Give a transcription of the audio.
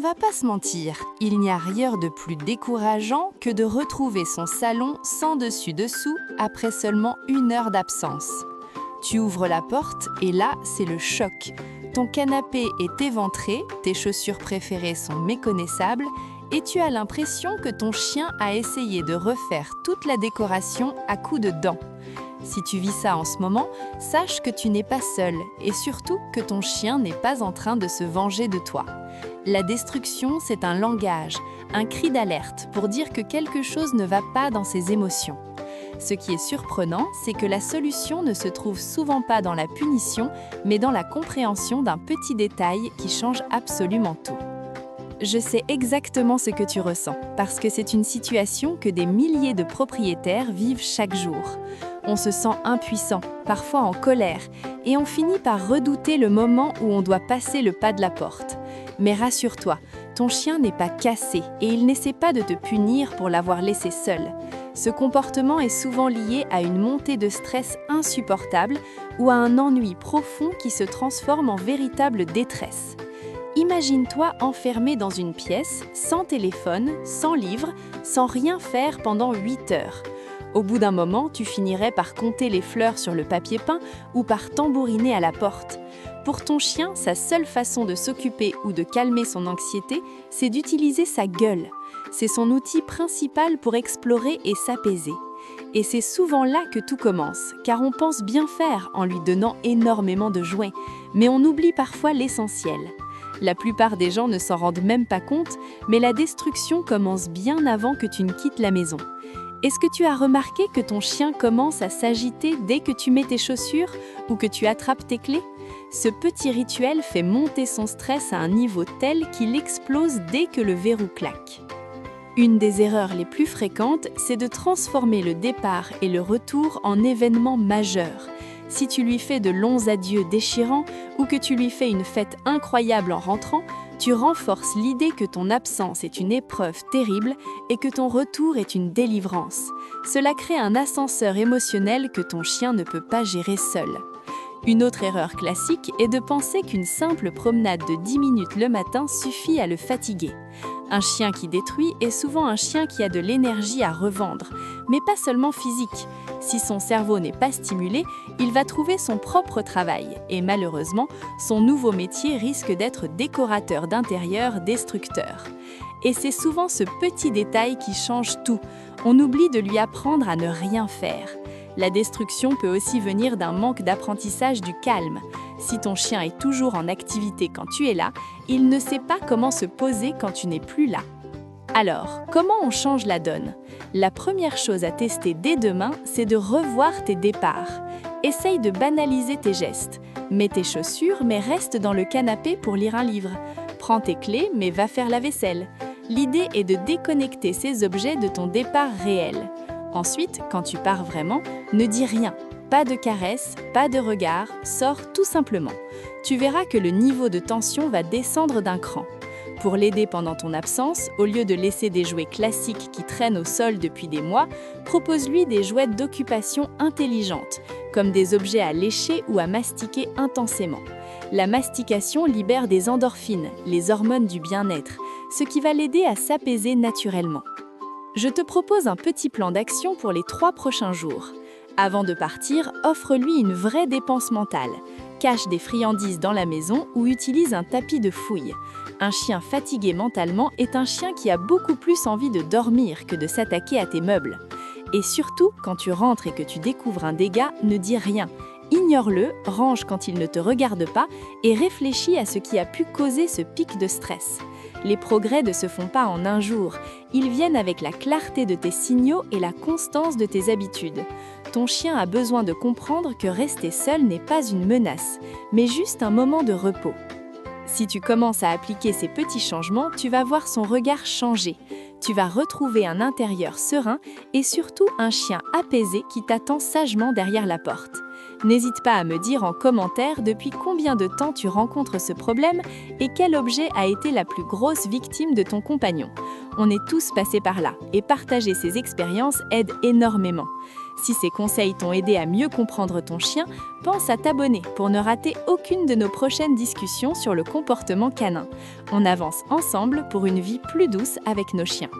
va pas se mentir, il n'y a rien de plus décourageant que de retrouver son salon sans dessus-dessous après seulement 1 heure d'absence. Tu ouvres la porte et là, c'est le choc. Ton canapé est éventré, tes chaussures préférées sont méconnaissables et tu as l'impression que ton chien a essayé de refaire toute la décoration à coups de dents. Si tu vis ça en ce moment, sache que tu n'es pas seul et surtout que ton chien n'est pas en train de se venger de toi. La destruction, c'est un langage, un cri d'alerte pour dire que quelque chose ne va pas dans ses émotions. Ce qui est surprenant, c'est que la solution ne se trouve souvent pas dans la punition, mais dans la compréhension d'un petit détail qui change absolument tout. Je sais exactement ce que tu ressens, parce que c'est une situation que des milliers de propriétaires vivent chaque jour. On se sent impuissant, parfois en colère, et on finit par redouter le moment où on doit passer le pas de la porte. Mais rassure-toi, ton chien n'est pas cassé et il n'essaie pas de te punir pour l'avoir laissé seul. Ce comportement est souvent lié à une montée de stress insupportable ou à un ennui profond qui se transforme en véritable détresse. Imagine-toi enfermé dans une pièce, sans téléphone, sans livre, sans rien faire pendant 8 heures. Au bout d'un moment, tu finirais par compter les fleurs sur le papier peint ou par tambouriner à la porte. Pour ton chien, sa seule façon de s'occuper ou de calmer son anxiété, c'est d'utiliser sa gueule. C'est son outil principal pour explorer et s'apaiser. Et c'est souvent là que tout commence, car on pense bien faire en lui donnant énormément de jouets, mais on oublie parfois l'essentiel. La plupart des gens ne s'en rendent même pas compte, mais la destruction commence bien avant que tu ne quittes la maison. Est-ce que tu as remarqué que ton chien commence à s'agiter dès que tu mets tes chaussures ou que tu attrapes tes clés? Ce petit rituel fait monter son stress à un niveau tel qu'il explose dès que le verrou claque. Une des erreurs les plus fréquentes, c'est de transformer le départ et le retour en événements majeurs. Si tu lui fais de longs adieux déchirants ou que tu lui fais une fête incroyable en rentrant, tu renforces l'idée que ton absence est une épreuve terrible et que ton retour est une délivrance. Cela crée un ascenseur émotionnel que ton chien ne peut pas gérer seul. Une autre erreur classique est de penser qu'une simple promenade de 10 minutes le matin suffit à le fatiguer. Un chien qui détruit est souvent un chien qui a de l'énergie à revendre, mais pas seulement physique. Si son cerveau n'est pas stimulé, il va trouver son propre travail et malheureusement, son nouveau métier risque d'être décorateur d'intérieur destructeur. Et c'est souvent ce petit détail qui change tout. On oublie de lui apprendre à ne rien faire. La destruction peut aussi venir d'un manque d'apprentissage du calme. Si ton chien est toujours en activité quand tu es là, il ne sait pas comment se poser quand tu n'es plus là. Alors, comment on change la donne? La première chose à tester dès demain, c'est de revoir tes départs. Essaye de banaliser tes gestes. Mets tes chaussures, mais reste dans le canapé pour lire un livre. Prends tes clés, mais va faire la vaisselle. L'idée est de déconnecter ces objets de ton départ réel. Ensuite, quand tu pars vraiment, ne dis rien. Pas de caresses, pas de regard, sors tout simplement. Tu verras que le niveau de tension va descendre d'un cran. Pour l'aider pendant ton absence, au lieu de laisser des jouets classiques qui traînent au sol depuis des mois, propose-lui des jouets d'occupation intelligente, comme des objets à lécher ou à mastiquer intensément. La mastication libère des endorphines, les hormones du bien-être, ce qui va l'aider à s'apaiser naturellement. Je te propose un petit plan d'action pour les 3 prochains jours. Avant de partir, offre-lui une vraie dépense mentale. Cache des friandises dans la maison ou utilise un tapis de fouille. Un chien fatigué mentalement est un chien qui a beaucoup plus envie de dormir que de s'attaquer à tes meubles. Et surtout, quand tu rentres et que tu découvres un dégât, ne dis rien. Ignore-le, range quand il ne te regarde pas et réfléchis à ce qui a pu causer ce pic de stress. Les progrès ne se font pas en un jour, ils viennent avec la clarté de tes signaux et la constance de tes habitudes. Ton chien a besoin de comprendre que rester seul n'est pas une menace, mais juste un moment de repos. Si tu commences à appliquer ces petits changements, tu vas voir son regard changer. Tu vas retrouver un intérieur serein et surtout un chien apaisé qui t'attend sagement derrière la porte. N'hésite pas à me dire en commentaire depuis combien de temps tu rencontres ce problème et quel objet a été la plus grosse victime de ton compagnon. On est tous passés par là et partager ces expériences aide énormément. Si ces conseils t'ont aidé à mieux comprendre ton chien, pense à t'abonner pour ne rater aucune de nos prochaines discussions sur le comportement canin. On avance ensemble pour une vie plus douce avec nos chiens.